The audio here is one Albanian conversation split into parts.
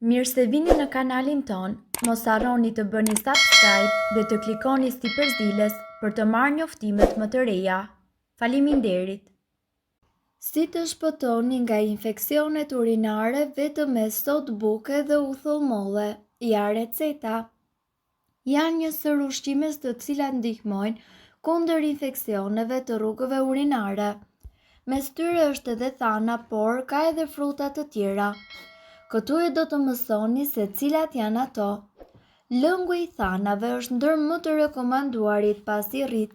Mirë se vini në kanalin ton, mos harroni të bëni subscribe dhe të klikoni si përzieles për të marrë njoftimet më të reja. Faleminderit! Si të shpëtoni nga infeksionet urinare vetëm me sodë buke dhe uthullmolle? Ja receta. Janë një sër ushqimes të cilat ndihmojnë kundër infeksioneve të rrugëve urinare. Mes tyre është edhe thana, por ka edhe fruta të tjera. Këtu e do të mësoni se cilat janë ato. Lëngu i thanave është ndër më të rekomanduarit pasi rrit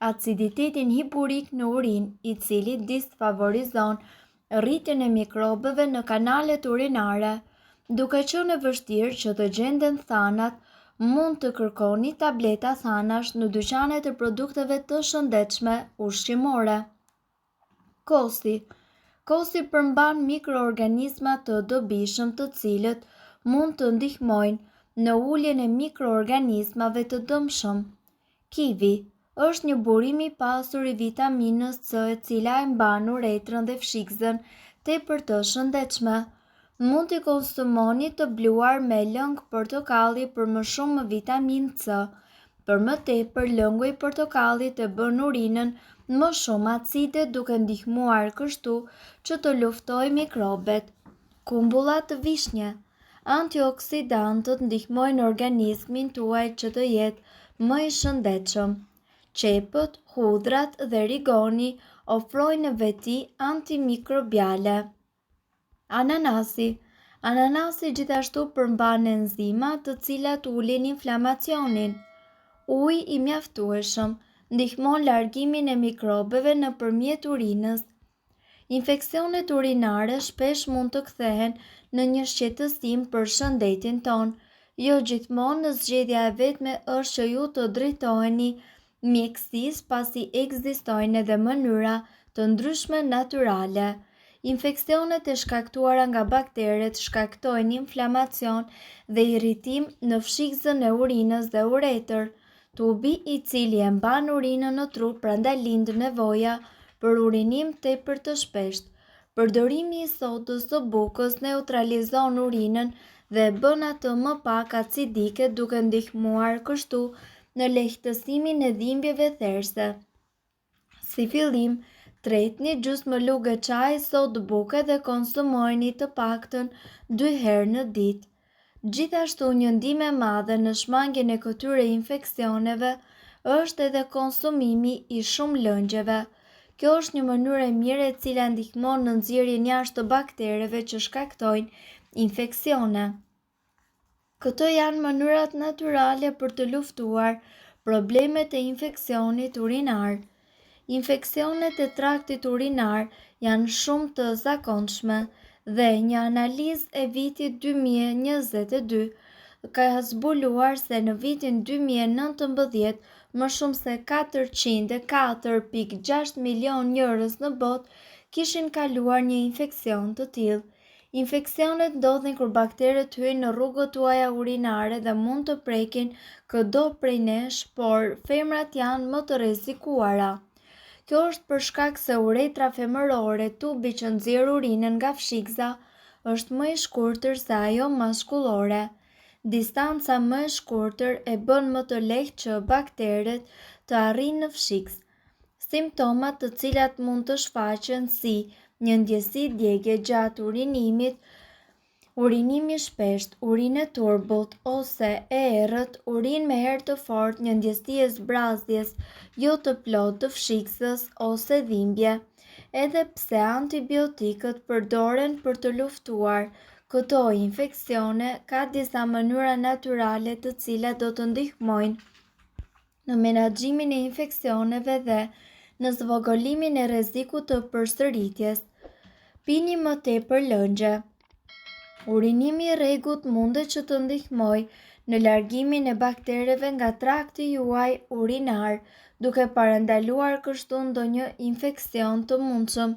aciditetin hipurik në urinë, i cili disfavorizon rritjen e mikrobeve në kanalet urinare. Duke qenë e vështirë që të gjenden thanat, mund të kërkoni tableta thanash në dyqanet e produkteve të shëndetshme ushqimore. Kosi përmban mikroorganizma të dobishëm të cilët mund të ndihmojnë në uljen e mikroorganizmave të dëmshëm. Kivi është një burim i pasur i vitaminës C, e cila e mban uretrën dhe fshikëzën tepër të shëndetshme. Mund t'i konsumoni të bluar me lëng portokalli për më shumë vitaminë C. Për më tepër, lëngu i portokallit e bën urinën më shumë acide, duke ndihmuar kështu që të luftojë mikrobet. Kumbullat të vishnje. Antioksidantët ndihmojnë organizmin tuaj që të jetë më i shëndetshëm. Qepët, hudrat dhe rigoni ofrojnë në veti antimikrobiale. Ananasi gjithashtu përmban enzima të cilat ulin inflamacionin. Uji i mjaftueshëm ndihmon largimin e mikrobeve nëpërmjet urinës. Infeksionet urinare shpesh mund të kthehen në një shqetësim për shëndetin ton. Jo gjithmonë zgjedhja e vetme është që ju të drejtoheni mjekësisë, pasi ekzistojnë edhe mënyra të ndryshme natyrale. Infeksionet e shkaktuara nga bakteret shkaktojnë inflamacion dhe irritim në fshikëzën e urinës dhe uretër. Tubi i cili e mban urinën në trup, prandaj lind nevoja për urinim tepër të shpeshtë. Përdorimi i sodës së bukës neutralizon urinën dhe bën atë më pak acidike, duke ndihmuar kështu në lehtësimin e dhimbjeve therse. Si fillim, tretni gjysmë lugë çaj sodë buke dhe konsumojeni të paktën 2 herë në ditë. Gjithashtu, një ndihmë e madhe në shmangjen e këtyre infeksioneve është edhe konsumimi i shumë lëngjeve. Kjo është një mënyrë e mirë e cila ndihmon në nxjerrjen jashtë të baktereve që shkaktojnë infeksione. Këto janë mënyrat natyrale për të luftuar problemet e infeksionit urinar. Infeksionet e traktit urinar janë shumë të zakonshme dhe një analizë e vitit 2022 ka zbuluar se në vitin 2019 më shumë se 404.6 milion njerëz në botë kishin kaluar një infeksion të tillë. Infeksionet ndodhin kur bakteret hyjnë në rrugët tuaja urinare dhe mund të prekin çdo prej nesh, por femrat janë më të rrezikuara. Kjo është për shkak se uretra femërore, tubi që nxjerr urinën nga fshikëza, është më i shkurtër se ajo maskullore. Distanca më e shkurtër e bën më të lehtë që bakteret të arrijnë në fshikës. Simptomat të cilat mund të shfaqen si një ndjesi djegje gjatë urinimit, urinimi i shpeshtë, urinë e turbullët ose e errët, urinë me herë të fortë, një ndjesi e zbrazjes jo të plotë të fshikësës ose dhimbje. Edhe pse antibiotikët përdoren për të luftuar këto infeksione, ka disa mënyra natyrale të cilat do të ndihmojnë në menaxhimin e infeksioneve dhe në zvogëlimin e rrezikut të përsëritjes. Pini më tepër lëngje. Urinimi i rregullt mundet që të ndihmojë në largimin e baktereve nga trakti juaj urinar, duke parandaluar kështu ndonjë infeksion të mundshëm.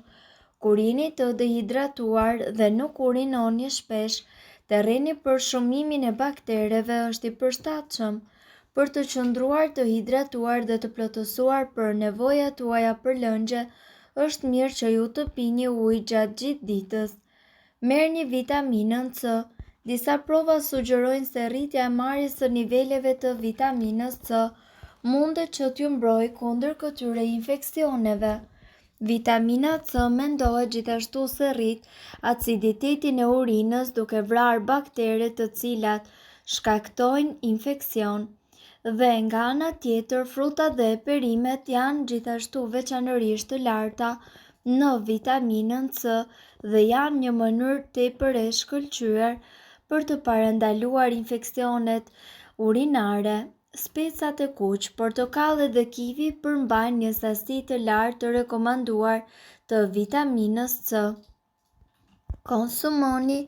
Kur jeni të dehidratuar dhe nuk urinoni shpesh, terreni për shumimin e baktereve është i përshtatshëm. Për të qëndruar të hidratuar dhe të plotësuar për nevojat tuaja për lëngje, është mirë që ju të pini ujë gjatë gjithë ditës. Merrni vitaminën C. Disa prova sugjerojnë se rritja e marrjes së niveleve të vitaminës C mundet që t'ju mbrojë kundër këtyre infeksioneve. Vitamina C mendohet gjithashtu se rrit aciditetin e urinës duke vrarë bakteret të cilat shkaktojnë infeksion. Dhe nga ana tjetër, frutat dhe perimet janë gjithashtu veçanërisht të larta në vitaminën C dhe janë një mënyrë tepër e shkëlqyer për të parandaluar infeksionet urinare. Specat e kuq, portokalli dhe kivi përmbajnë një sasi të lartë të rekomanduar të vitaminës C. Konsumoni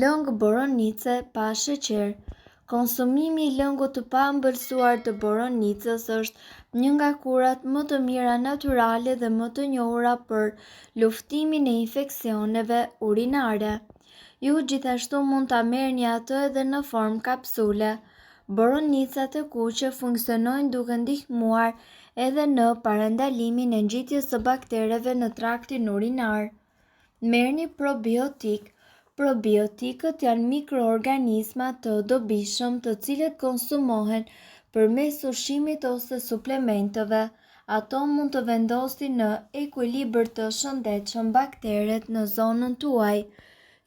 lëng boronice pa sheqer. Konsumimi i lëngut të paëmbëlsuar të boronicës është një nga kurat më të mira natyrale dhe më të njohura për luftimin e infeksioneve urinare. Ju gjithashtu mund ta merrni atë edhe në formë kapsule. Boronicat e kuqe funksionojnë duke ndihmuar edhe në parandalimin e ngjitjes së baktereve në traktin urinar. Merrni probiotik. Probiotikët janë mikroorganizma të dobishëm të cilët konsumohen përmes ushqimit ose suplementeve. Ato mund të vendosin në ekuilibër të shëndetshëm bakteret në zonën tuaj.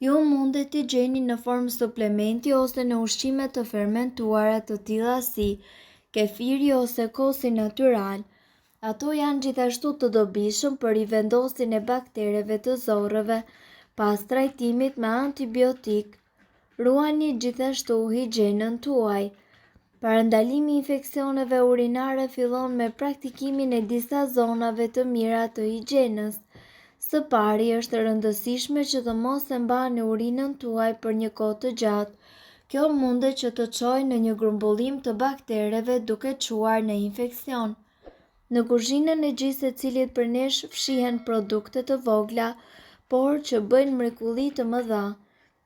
Ju mundet t'i gjeni në formë suplementi ose në ushqime të fermentuara të tilla si kefiri ose kosi natyral. Ato janë gjithashtu të dobishëm për rivendosjen e baktereve të zorrëve pas trajtimit me antibiotik. Ruani gjithashtu higjienën tuaj. Parandalimi i infeksioneve urinare fillon me praktikimin e disa zonave të mira të higjienës. Së pari, është e rëndësishme që të mos e mbani urinën tuaj për një kohë të gjatë. Kjo mundet që të çojë në një grumbullim të baktereve duke çuar në infeksion. Në kuzhinën e gjithë secilit për nesh fshihen produkte të vogla, por që bëjnë mrekulli të mëdha.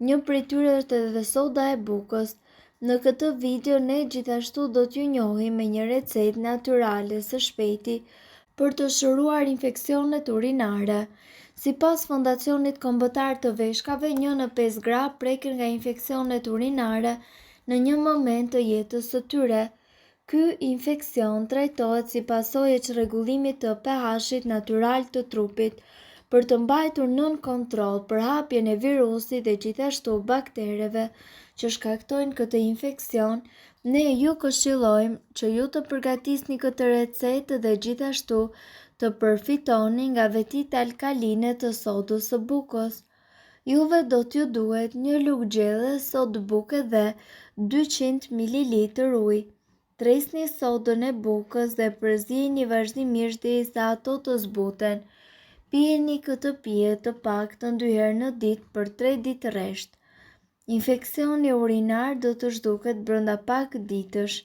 Një prej tyre është edhe soda e bukës. Në këtë video ne gjithashtu do t'ju njohim me një recetë natyrale së shpejti për të shëruar infeksionet urinare. Sipas Fondacionit Kombëtar të Veshkave, 1 në 5 gra preken nga infeksionet urinare në një moment të jetës së tyre. Ky infeksion trajtohet si pasojë e çrregullimit të pH-it natyral të trupit. Për të mbajtur nën kontroll përhapjen e virusit dhe gjithashtu baktereve që shkaktojnë këtë infeksion, ne ju këshillojmë që ju të përgatisni këtë recetë dhe gjithashtu të përfitoni nga vetit alkaline të sodës së bukës. Juve do t'ju duhet një lugë gjelle sodë buke dhe 200 ml ujë. Tresni sodën e bukës dhe përzijeni vazhdimisht derisa ato të zbuten. Pijeni këtë pije të paktën 2 herë në ditë për 3 ditë rresht. Infeksioni urinar do të zhduket brenda pak ditësh.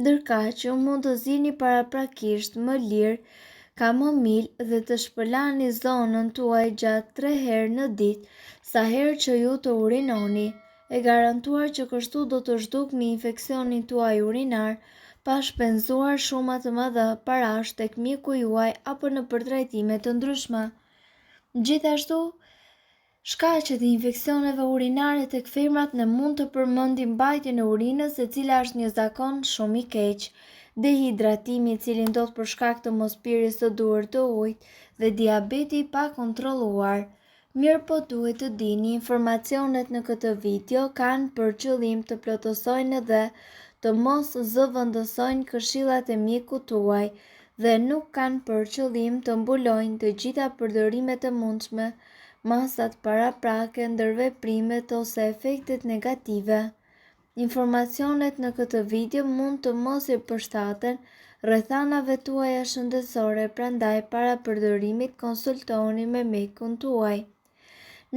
Ndërkaq, ju mund të zini paraprakisht më lirë, kamomil dhe të shpëlani zonën tuaj gjatë 3 herë në ditë, sa herë që ju të urinoni. E garantuar që kështu do të zhdukni infeksionin tuaj urinar pa shpenzuar shuma të mëdha parash tek mjeku juaj apo në përtrajtime të ndryshme. Gjithashtu, shkaqet e infeksioneve urinare tek femrat ne mund të përmendim mbajtjen e urinës, e cila është një zakon shumë i keq, dehidratimi i cili ndodh për shkak të mospirjes së duhur të ujit dhe diabeti pa kontrolluar. Mirë po duhet të dini, informacionet në këtë video kanë për qëllim të plotësojnë dhe të mos zëvendësojnë këshillat e mjekut tuaj dhe nuk kanë për qëllim të mbulojnë të gjitha përdorimet e mundshme, masat paraprake, ndërveprimet ose efektet negative. Informacionet në këtë video mund të mos i përshtaten rrethanave tuaja shëndetësore, prandaj para përdorimit konsultoni me mjekun tuaj.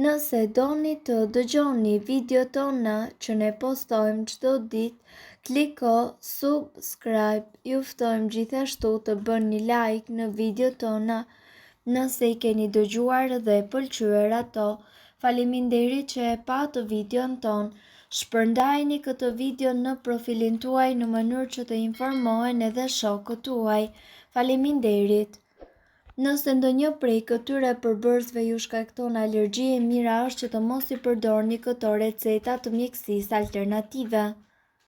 Nëse doni të dëgjoni video tona që ne postojmë çdo ditë, kliko subscribe. Ju ftojmë gjithashtu të bëni like në video tona nëse i keni dëgjuar dhe pëlqyer ato. Faleminderit që e patë videon ton. Shpërndajeni këtë video në profilin tuaj në mënyrë që të informohen edhe shokët tuaj. Faleminderit. Nëse ndonjë prej këtyre përbërësve ju shkakton alergji, e mira është që të mos i përdorni këto receta të mjekësisë alternative.